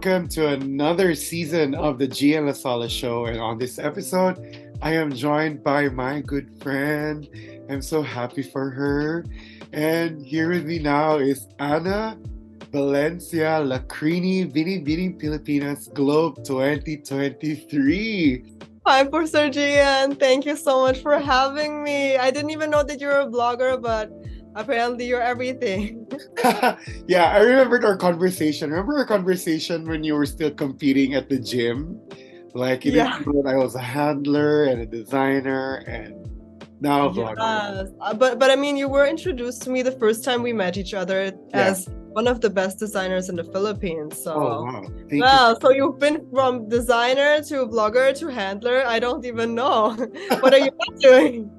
welcome to another season of the Jian Lasala show. And on this episode, I am joined by my good friend. I'm so happy for her. And here with me now is Anna Valencia Lakrini, Binibining Pilipinas Globe 2023. Hi, Professor Jian. Thank you so much for having me. I didn't even know that you're a blogger, but apparently you're everything. Yeah, I remembered our conversation. Remember our conversation when you were still competing at the gym? Like you didn't Yeah. know that I was a handler and a designer and now a vlogger. Yes. But I mean, you were introduced to me the first time we met each other Yeah. as one of the best designers in the Philippines. Oh So, wow. Thank you. well, so you've been from designer to vlogger to handler. I don't even know. What are you doing?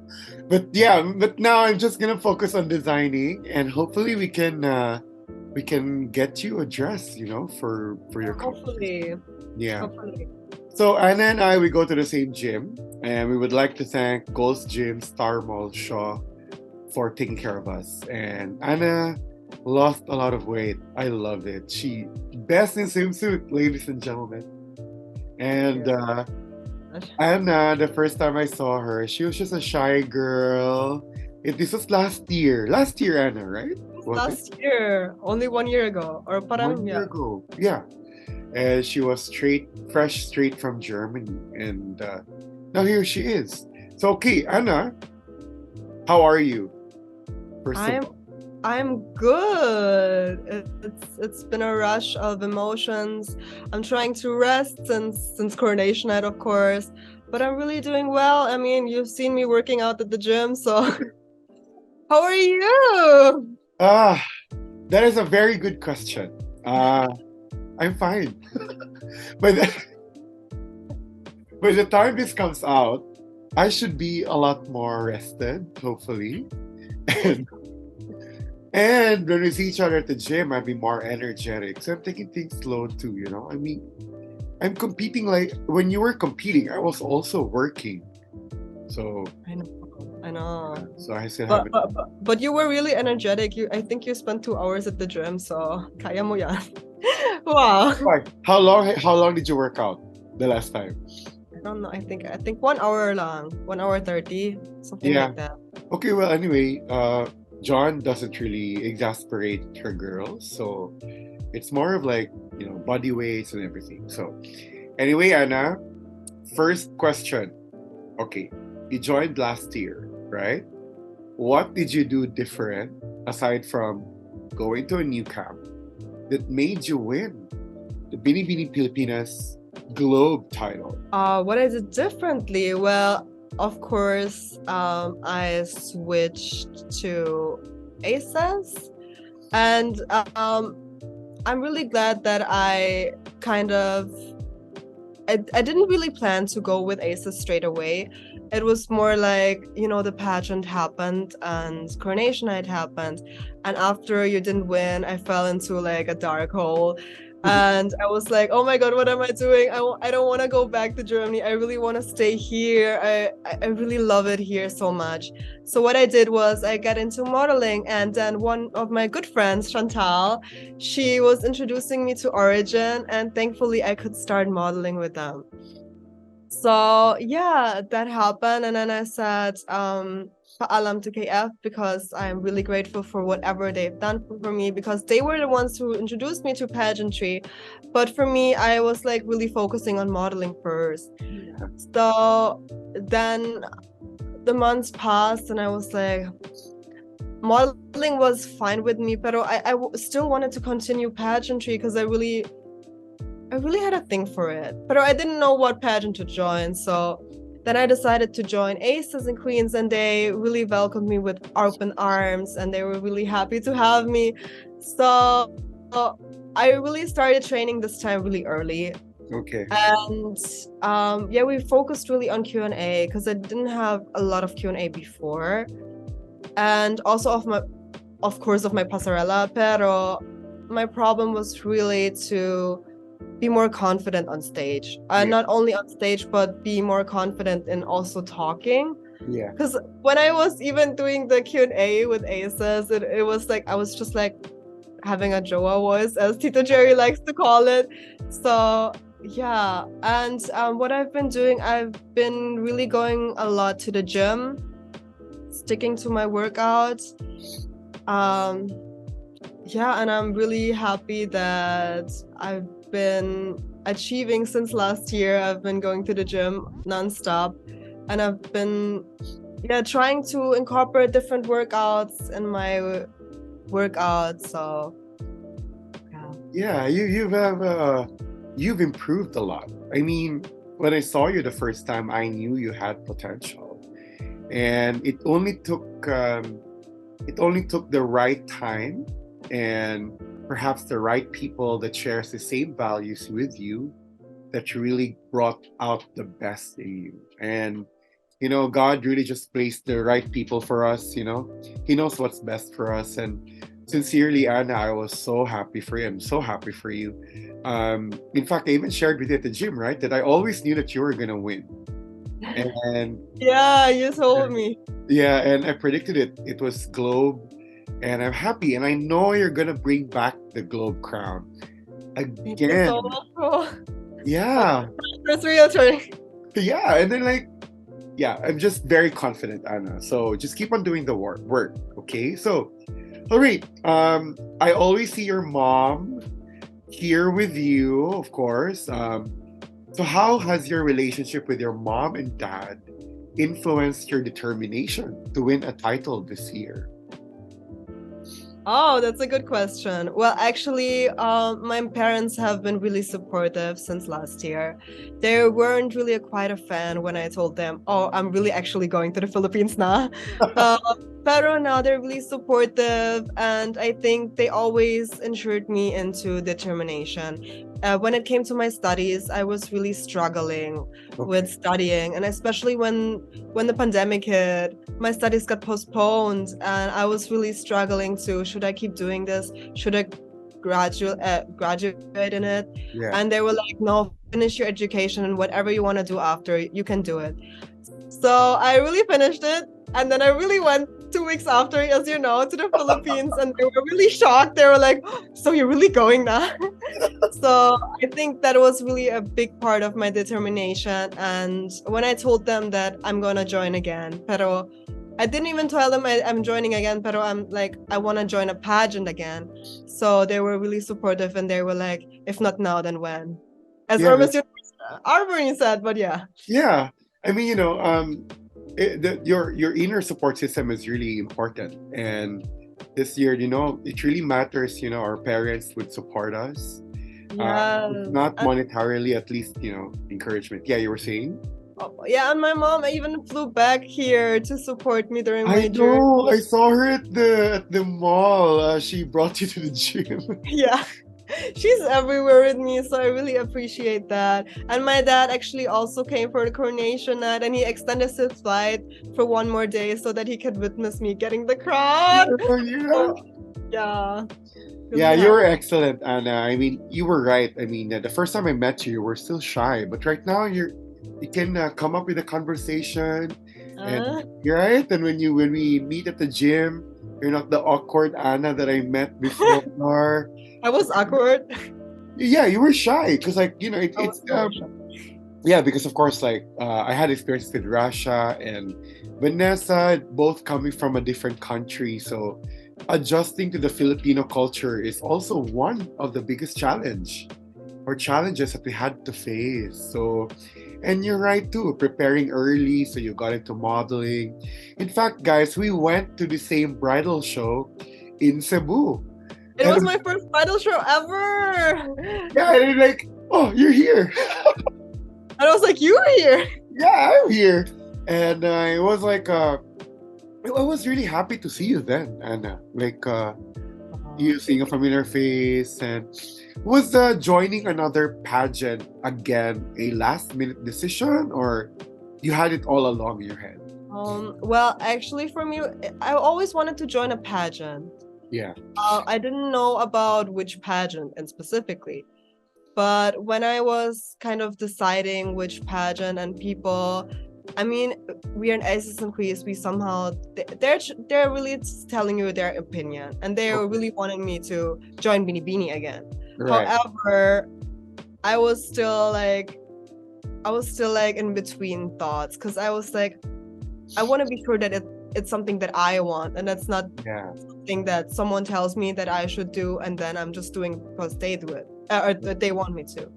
But yeah, but now I'm just gonna focus on designing and hopefully we can get you a dress, for your competition. Hopefully. Yeah. Hopefully. So Anna and I we go to the same gym and we would like to thank Gold's Gym Star Mall Shaw for taking care of us. And Anna lost a lot of weight. I love it. She best in swimsuit, ladies and gentlemen. And Anna, the first time I saw her, she was just a shy girl. This was last year. Last year, Anna, right? Was it? Last year, only 1 year ago, or parang 1 year yeah. ago. Yeah. And she was fresh straight from Germany. And now here she is. So, okay, Anna, how are you? First of I'm all. I'm good. It's been a rush of emotions. I'm trying to rest since coronation night, of course, but I'm really doing well. I mean, you've seen me working out at the gym, so how are you? Ah, that is a very good question. I'm fine. By the, by the time this comes out, I should be a lot more rested, hopefully. And, and when we see each other at the gym, I'll be more energetic. So I'm taking things slow too, I mean, I'm competing like when you were competing, I was also working. So, I know. so I still But, haven't. but but but you were really energetic. I think you spent 2 hours at the gym, so kaya mo yan. Wow. Why? How long did you work out the last time? I don't know. I think 1 hour lang, 1 hour 30, something Yeah. like that. Okay, well, anyway, John doesn't really exasperate her girls, so it's more of like, body weights and everything. So, anyway, Anna, first question. Okay, you joined last year, right? What did you do different aside from going to a new camp that made you win the Binibini Pilipinas Globe title? What I did differently? Well, of course, I switched to ACES, and I'm really glad that I didn't really plan to go with ACES straight away. It was more like, the pageant happened and coronation night happened. And after you didn't win, I fell into like a dark hole. And I was like, oh my God, what am I doing? I don't want to go back to Germany. I really want to stay here. I really love it here so much. So what I did was I got into modeling. And then one of my good friends, Chantal, she was introducing me to Origin. And thankfully, I could start modeling with them. So yeah, that happened. And then I said, paalam to KF because I'm really grateful for whatever they've done for me because they were the ones who introduced me to pageantry. But for me, I was like really focusing on modeling first. Yeah. So then the months passed and I was like, modeling was fine with me, but I still wanted to continue pageantry because I really had a thing for it, but I didn't know what pageant to join. So then I decided to join Aces and Queens, and they really welcomed me with open arms, and they were really happy to have me. So I really started training this time really early. Okay. And yeah, we focused really on Q&A because I didn't have a lot of Q&A before, and also of course of my pasarela. Pero my problem was really to be more confident on stage. Yeah. Not only on stage, but be more confident in also talking. Yeah. Because when I was even doing the Q&A with Aces, it was like I was just like having a Joa voice, as Tito Jerry likes to call it. So yeah, and what I've been doing, I've been really going a lot to the gym, sticking to my workouts. Yeah, and I'm really happy that I've been achieving since last year. I've been going to the gym nonstop, and I've been trying to incorporate different workouts in my workouts. So Yeah, you've improved a lot. I mean, when I saw you the first time, I knew you had potential, and it only took the right time and perhaps the right people that shares the same values with you that really brought out the best in you. And God really just placed the right people for us. He knows what's best for us. And sincerely, Anna, I was so happy for you. I'm so happy for you. In fact, I even shared with you at the gym, right, that I always knew that you were gonna win. And yeah, you told me. yeah, and I predicted it. It was Globe, and I'm happy. And I know you're gonna bring back the Globe crown Thank you again. so much, bro. Yeah, First real turn. yeah, and then yeah, I'm just very confident, Anna. So just keep on doing the work, okay? So, all right. I always see your mom here with you, of course. So how has your relationship with your mom and dad influenced your determination to win a title this year? Oh, that's a good question. Well, actually, my parents have been really supportive since last year. They weren't really quite a fan when I told them, "Oh, I'm really actually going to the Philippines now." Pero now they're really supportive, and I think they always ensured me into determination. When it came to my studies, I was really struggling with studying, and especially when the pandemic hit, my studies got postponed, and I was really struggling to, should I keep doing this? Should I graduate in it? Yeah. And they were like, no, finish your education, and whatever you want to do after, you can do it. So I really finished it, and then I really went 2 weeks after, as you know, to the Philippines, and they were really shocked. They were like, so you're really going now? So I think that was really a big part of my determination. And when I told them that I'm gonna join again, pero I didn't even tell them I'm joining again, pero I'm like, I want to join a pageant again. So they were really supportive, and they were like, if not now, then when? As Yeah, Miss Arbery said, but yeah. yeah. I mean, your inner support system is really important. And this year, it really matters. Our parents would support us. Yeah. Not monetarily, at least, encouragement. Yeah, you were saying? Oh, yeah, and my mom even flew back here to support me during I my journey. know. I saw her at the mall. She brought you to the gym. Yeah. She's everywhere with me, so I really appreciate that. And my dad actually also came for the coronation night, and he extended his flight for one more day so that he could witness me getting the crown. Oh, yeah. So, yeah. Yeah, you were excellent, Anna. I mean, you were right. I mean, the first time I met you, you were still shy, but right now you can come up with a conversation, and you're right. And when we meet at the gym, you're not the awkward Anna that I met before. I was awkward. Yeah, you were shy because, it's yeah, because of course, I had experience with Russia and Vanessa, both coming from a different country, so adjusting to the Filipino culture is also one of the biggest challenges that we had to face. So, and you're right too, preparing early, so you got into modeling. In fact, guys, we went to the same bridal show in Cebu. It was my first bridal show ever. Yeah, and you're like, oh, you're here. And I was like, you are here. Yeah, I'm here. And it was like, I was really happy to see you then, Anna. You seeing a familiar face. And was joining another pageant again a last-minute decision, or you had it all along in your head? Well, actually, for me, I always wanted to join a pageant. Yeah. I didn't know about which pageant and specifically, but when I was kind of deciding which pageant, and people I mean, we are in Aces and Queens. We somehow they're really telling you their opinion, and they're Okay. really wanting me to join Binibini again. Right. However, I was still like in between thoughts because I was like, I want to be sure that it's something that I want, and that's not Yeah. something that someone tells me that I should do, and then I'm just doing it because they do it or that they want me to.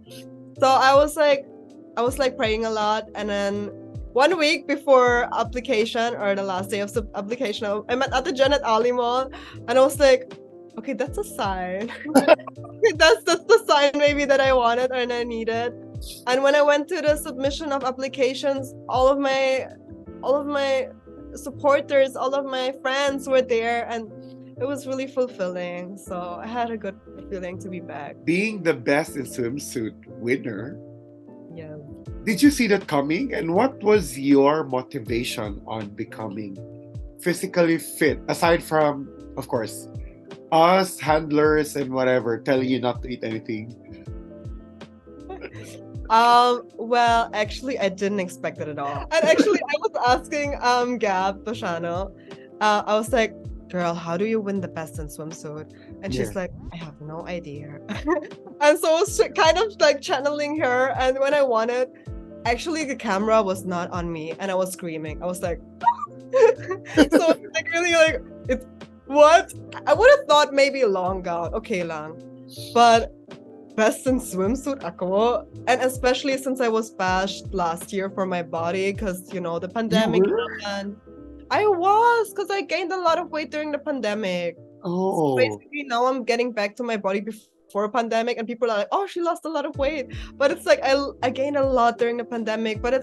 So I was like praying a lot, and then 1 week before application or the last day of application, I met at the Janet Ali Mall, and I was like, okay, that's a sign. that's the sign maybe that I wanted and I needed. And when I went to the submission of applications, all of my supporters, all of my friends were there, and it was really fulfilling. So I had a good feeling to be back. Being the best in swimsuit winner, Yeah. did you see that coming? And what was your motivation on becoming physically fit? Aside from, of course, us handlers and whatever telling you not to eat anything. Well, actually, I didn't expect it at all. And actually, I was asking Gab Bashano, I was like, girl, how do you win the best in swimsuit? And Yeah. she's like, I have no idea. And so I was kind of like channeling her. And when I won it, actually the camera was not on me, and I was screaming. I was like, so it's like really like, it's what? I would have thought maybe a long gown, okay lang. But best in swimsuit ako, and especially since I was bashed last year for my body because the You pandemic were? and I was because I gained a lot of weight during the pandemic. So Oh, basically now I'm getting back to my body before pandemic, and people are like, oh, she lost a lot of weight, but it's like I gained a lot during the pandemic, but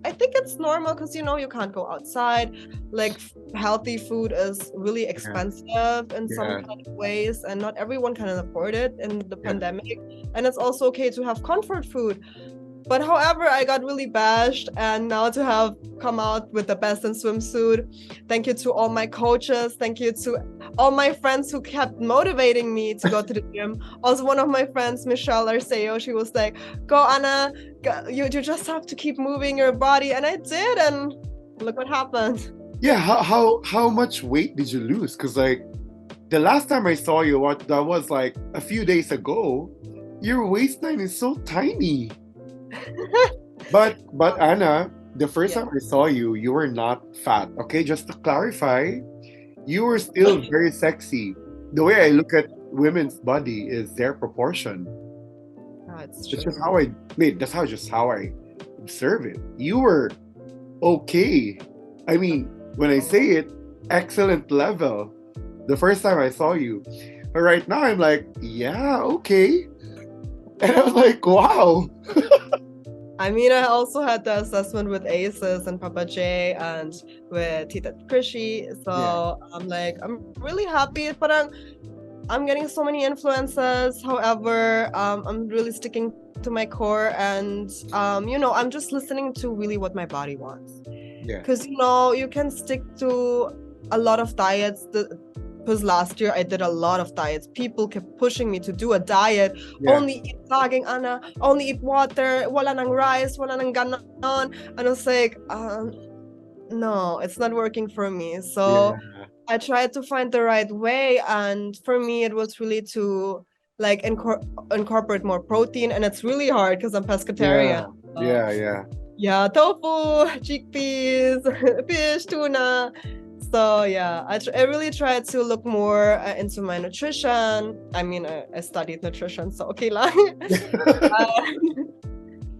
I think it's normal because you can't go outside, like healthy food is really expensive in some yeah. kind of ways, and not everyone can afford it in the Yeah. pandemic, and it's also okay to have comfort food. But however, I got really bashed, and now to have come out with the best in swimsuit, thank you to all my coaches, thank you to all my friends who kept motivating me to go to the gym. Also, one of my friends, Michelle Arceo, she was like, go Anna, you just have to keep moving your body, and I did, and look what happened. Yeah, how much weight did you lose? Because like the last time I saw you, what that was like a few days ago, your waistline is so tiny. But Anna, the first Yeah. time I saw you, you were not fat. Okay, just to clarify, you were still very sexy. The way I look at women's body is their proportion. Oh, it's That's true. just how I wait. That's just how I observe it. You were okay. I mean, when I say it, excellent level. The first time I saw you, but right now I'm like, yeah, okay. And I was like, wow. I mean, I also had the assessment with Aces and Papa J and with Tita Krishi. So Yeah. I'm like, I'm really happy, but I'm getting so many influences. However, I'm really sticking to my core, and I'm just listening to really what my body wants. Yeah. Because you can stick to a lot of diets. Because last year I did a lot of diets. People kept pushing me to do a diet. Yeah. Only eat saging, Anna. Only eat water. Wala nang rice. Wala nang ganon. And I was like, no, it's not working for me. So Yeah. I tried to find the right way. And for me, it was really to like incorporate more protein. And it's really hard because I'm pescatarian. Yeah. Yeah, tofu, chickpeas, fish, tuna. So yeah, I really tried to look more into my nutrition. I mean, I studied nutrition, so okay lang.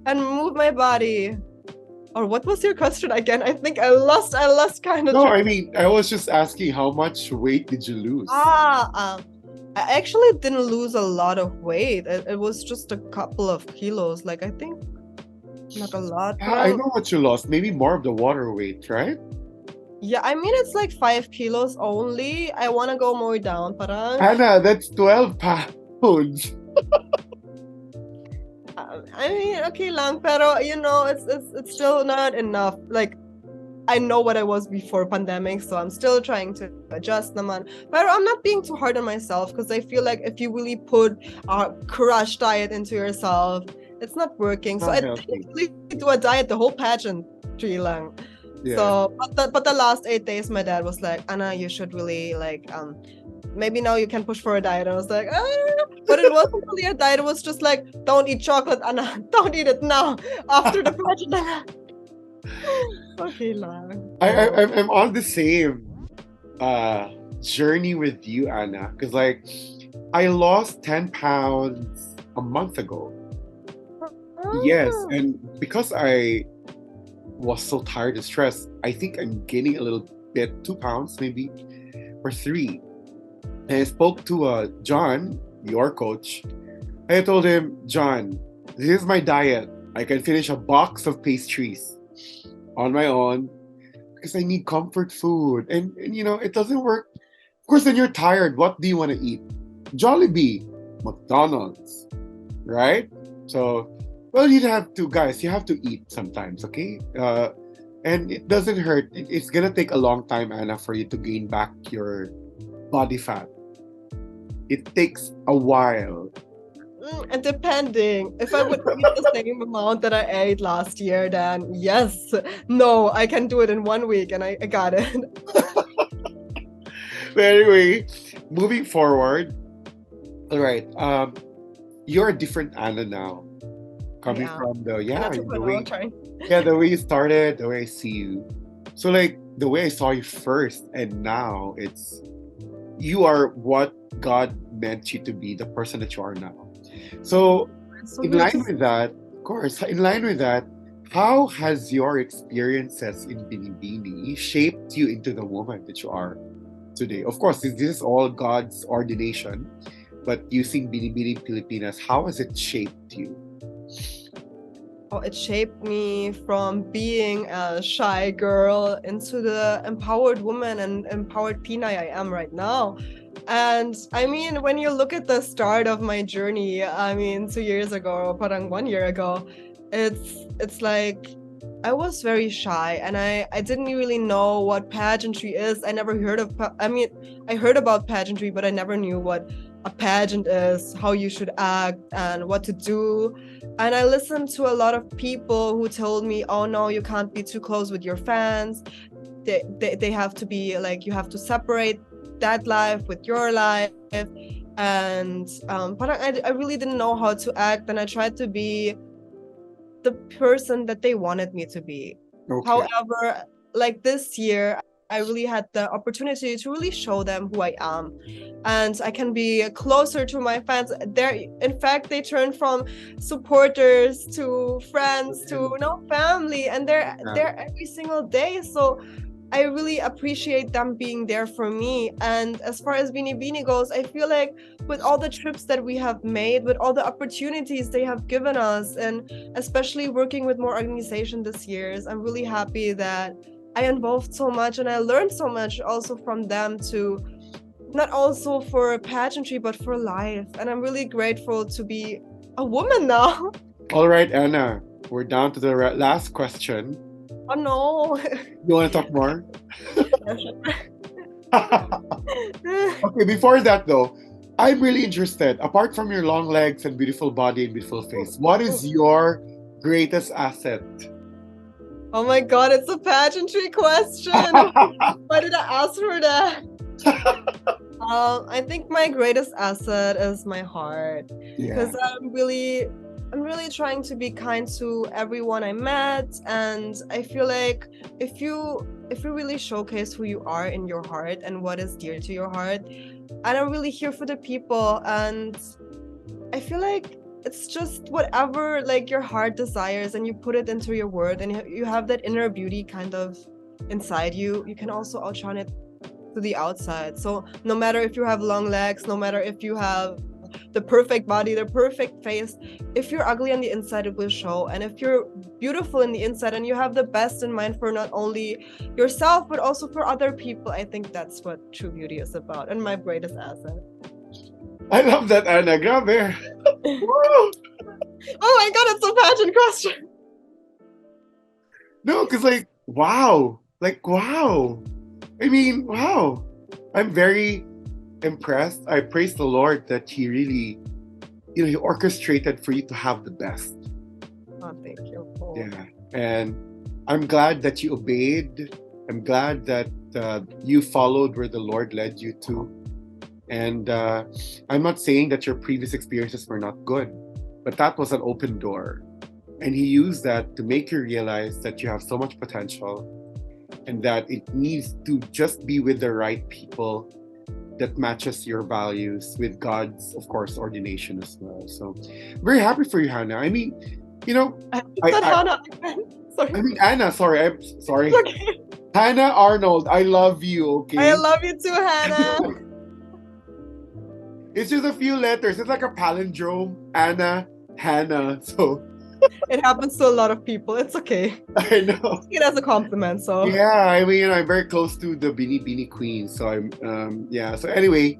And move my body. Or what was your question again? I think I lost kind of. No, I mean, I was just asking how much weight did you lose? I actually didn't lose a lot of weight. It was just a couple of kilos. Like I think not a lot. Yeah, I know what you lost. Maybe more of the water weight, right? Yeah, I mean it's like 5 kilos only. I want to go more down, parang. Anna, that's 12 pounds. I mean, okay lang, pero it's still not enough. Like I know what I was before pandemic, so I'm still trying to adjust naman. But I'm not being too hard on myself because I feel like if you really put a crush diet into yourself, it's not working. So Not I healthy. didn't really do a diet the whole pageant. 3 lang. Yeah. So, but the last 8 days, my dad was like, Anna, you should really like, maybe now you can push for a diet. I was like, but it wasn't really a diet. It was just like, don't eat chocolate, Anna. Don't eat it now. After the pageant. Okay lang. I'm on the same journey with you, Anna, because like I lost 10 pounds a month ago. Yes, and because I was so tired and stressed, I think I'm gaining a little bit, 2 pounds maybe, or three. And I spoke to John, your coach. I told him, John, this is my diet. I can finish a box of pastries on my own because I need comfort food. And you know, it doesn't work. Of course, when you're tired, what do you want to eat? Jollibee, McDonald's, right? So, well, you have to, guys, you have to eat sometimes, okay? And it doesn't hurt. It's gonna take a long time, Anna, for you to gain back your body fat. It takes a while. And depending, if I would eat the same amount that I ate last year, then yes, no, I can do it in 1 week, and I got it. But anyway, moving forward. All right. You're a different Anna now. Coming am. from the An entrepreneur trying. the way you started, the way I see you. So like the way I saw you first and now it's you are what God meant you to be, the person that you are now. So So in good to line with that, of course, in line with that, how has your experiences in Binibini shaped you into the woman that you are today? Of course, this is all God's ordination, but using Binibini Pilipinas, how has it shaped you? Oh, it shaped me from being a shy girl into the empowered woman and empowered Pinay I am right now. And I mean, when you look at the start of my journey, I mean, 2 years ago, parang 1 year ago, it's like I was very shy and I didn't really know what pageantry is. I never heard of, I mean, I heard about pageantry, but I never knew what a pageant is, how you should act, and what to do. And I listened to a lot of people who told me, oh no, you can't be too close with your fans. They have to be like, you have to separate that life with your life. And but I really didn't know how to act, and I tried to be the person that they wanted me to be. Okay. However, like this year, I really had the opportunity to really show them who I am, and I can be closer to my fans. In fact, they turned from supporters to friends to family, and they're there every single day. So I really appreciate them being there for me. And as far as Binibini goes, I feel like with all the trips that we have made, with all the opportunities they have given us, and especially working with more organizations this year, I'm really happy that I involved so much and I learned so much also from them, to not also for pageantry but for life. And I'm really grateful to be a woman now. All right, Anna, we're down to the last question. Oh no. You want to talk more? Okay, before that though, I'm really interested. Apart from your long legs and beautiful body and beautiful face, what is your greatest asset? Oh my god, it's a pageantry question. Why did I ask for that? I think my greatest asset is my heart, because I'm really trying to be kind to everyone I met, and I feel like if you really showcase who you are in your heart and what is dear to your heart, and I'm really here for the people, and I feel like it's just whatever like your heart desires and you put it into your word, and you have that inner beauty kind of inside you, you can also outshine it to the outside. So no matter if you have long legs, no matter if you have the perfect body, the perfect face, if you're ugly on the inside, it will show. And if you're beautiful in the inside and you have the best in mind for not only yourself but also for other people, I think that's what true beauty is about, and my greatest asset. I love that, Anna. Grabe. Oh my god, it's a pageant question. No, because like, wow. I mean, wow. I'm very impressed. I praise the Lord that He really, He orchestrated for you to have the best. Oh, thank you. Oh. Yeah. And I'm glad that you obeyed. I'm glad that you followed where the Lord led you to. And I'm not saying that your previous experiences were not good, but that was an open door. And He used that to make you realize that you have so much potential and that it needs to just be with the right people that matches your values with God's, of course, ordination as well. So, very happy for you, Hannah. I mean, you know, I I, said I, Hannah. Sorry. I mean, Anna, sorry, I'm sorry. Okay. Hannah Arnold, I love you, I okay? love you too, Hannah. It's just a few letters. It's like a palindrome. Anna, Hannah. So, It happens to a lot of people. It's okay. I know. Take it as a compliment. So Yeah, I mean, I'm very close to the Bini Queen. So yeah. So anyway,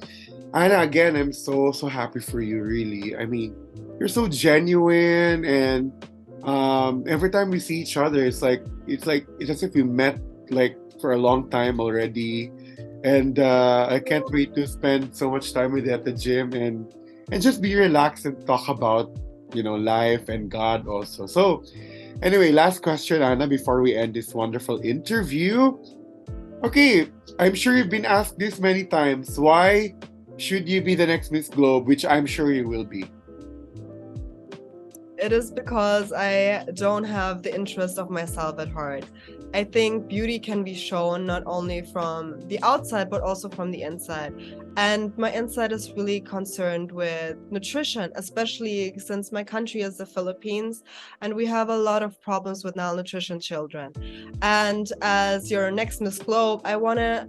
Anna, again, I'm so happy for you. Really, I mean, you're so genuine, and every time we see each other, it's as if we met like for a long time already, and I can't wait to spend so much time with you at the gym and just be relaxed and talk about life and God also. So anyway, last question, Anna, before we end this wonderful interview. Okay, I'm sure you've been asked this many times. Why should you be the next Miss Globe, which I'm sure you will be? it is because I don't have the interest of myself at heart. I think beauty can be shown not only from the outside, but also from the inside. And my inside is really concerned with nutrition, especially since my country is the Philippines, and we have a lot of problems with malnutrition children. And as your next Miss Globe, I want to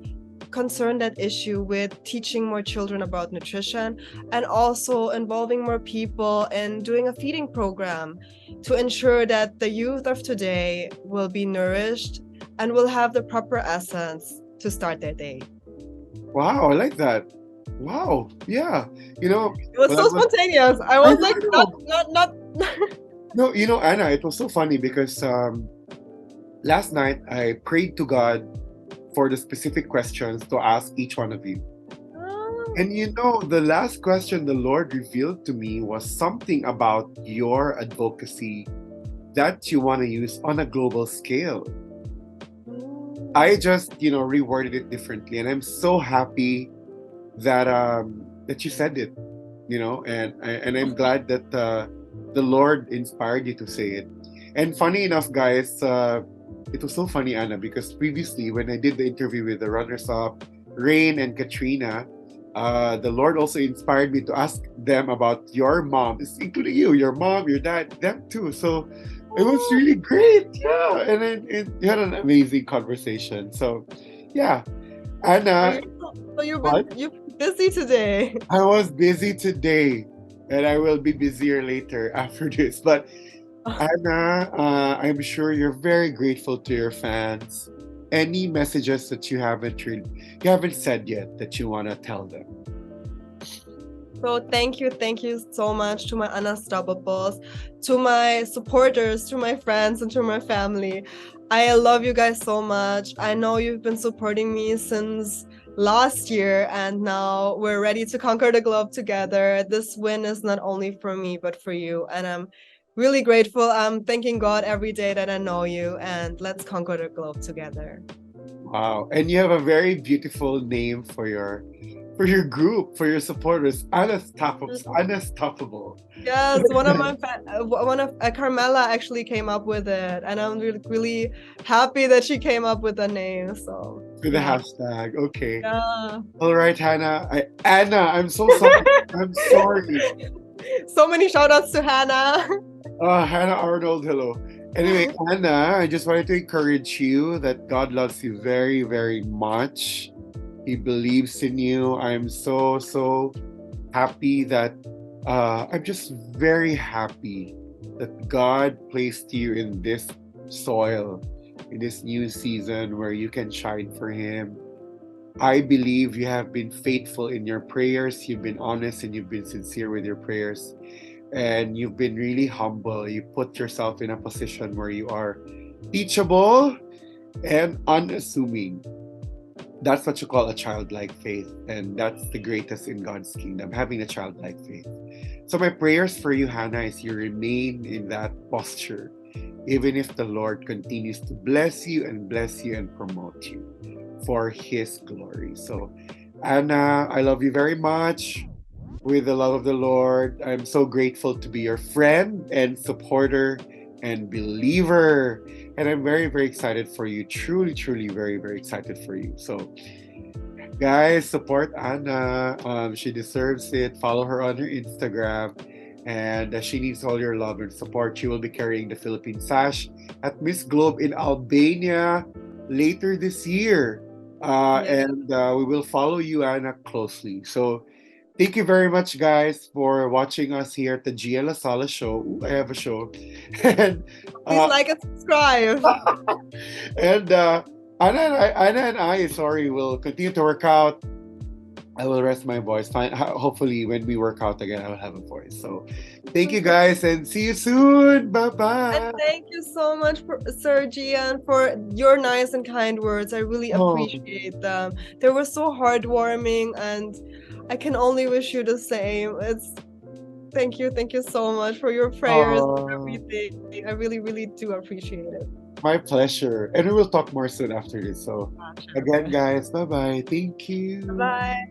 concern that issue with teaching more children about nutrition and also involving more people in doing a feeding program to ensure that the youth of today will be nourished and will have the proper essence to start their day. Wow, I like that. Wow, yeah. It was so spontaneous. I was like, not. No, Anna, it was so funny because last night I prayed to God for the specific questions to ask each one of you. And the last question the Lord revealed to me was something about your advocacy that you want to use on a global scale. I just, reworded it differently, and I'm so happy that that you said it, and I'm glad that the Lord inspired you to say it. And funny enough, guys, it was so funny, Anna, because previously when I did the interview with the runners-up, Rain and Katrina, the Lord also inspired me to ask them about your mom, including you, your mom, your dad, them too. So it was really great. Yeah. And then you had an amazing conversation. So yeah. Anna. So you've been busy today. I was busy today, and I will be busier later after this. But Anna, I'm sure you're very grateful to your fans. Any messages that you haven't said yet that you want to tell them? So thank you so much to my unstoppables, to my supporters, to my friends, and to my family. I love you guys so much. I know you've been supporting me since last year, and now we're ready to conquer the globe together. This win is not only for me, but for you. And I'm really grateful. I'm thanking God every day that I know you, and let's conquer the globe together. Wow. And you have a very beautiful name for your group, for your supporters. Unstoppable. Yes, one of Carmela actually came up with it, and I'm really happy that she came up with the name. So with the hashtag, okay. Yeah. All right, Hannah. Anna, I'm so sorry. I'm sorry. So many shout outs to Hannah. Hannah Arnold, hello. Anyway, Anna, I just wanted to encourage you that God loves you very, very much. He believes in you. I'm so happy that I'm just very happy that God placed you in this soil, in this new season where you can shine for Him. I believe you have been faithful in your prayers. You've been honest and you've been sincere with your prayers. And you've been really humble. You put yourself in a position where you are teachable and unassuming. That's what you call a childlike faith. And that's the greatest in God's kingdom, having a childlike faith. So my prayers for you, Hannah, is you remain in that posture. even if the Lord continues to bless you and promote you for His glory. So, Anna, I love you very much with the love of the Lord. I'm so grateful to be your friend and supporter and believer. And I'm very, very excited for you. Truly, truly, very, very excited for you. So, guys, support Anna. She deserves it. Follow her on her Instagram. And she needs all your love and support. She will be carrying the Philippine sash at Miss Globe in Albania later this year. Yes. And we will follow you, Anna, closely. So thank you very much, guys, for watching us here at the Jian Lasala show. Ooh, I have a show. and Please uh, like and subscribe. and Anna and I, sorry, will continue to work out. I will rest my voice. Fine. Hopefully, when we work out again, I will have a voice. So, thank you guys, and see you soon. Bye And bye. thank you so much, Sir Gian, for your nice and kind words. I really Oh, appreciate them. They were so heartwarming, and I can only wish you the same. Thank you so much for your prayers and oh, everything. I really, really do appreciate it. my pleasure. And we will talk more soon after this. So, again, Sure. guys, bye bye. Thank you. Bye.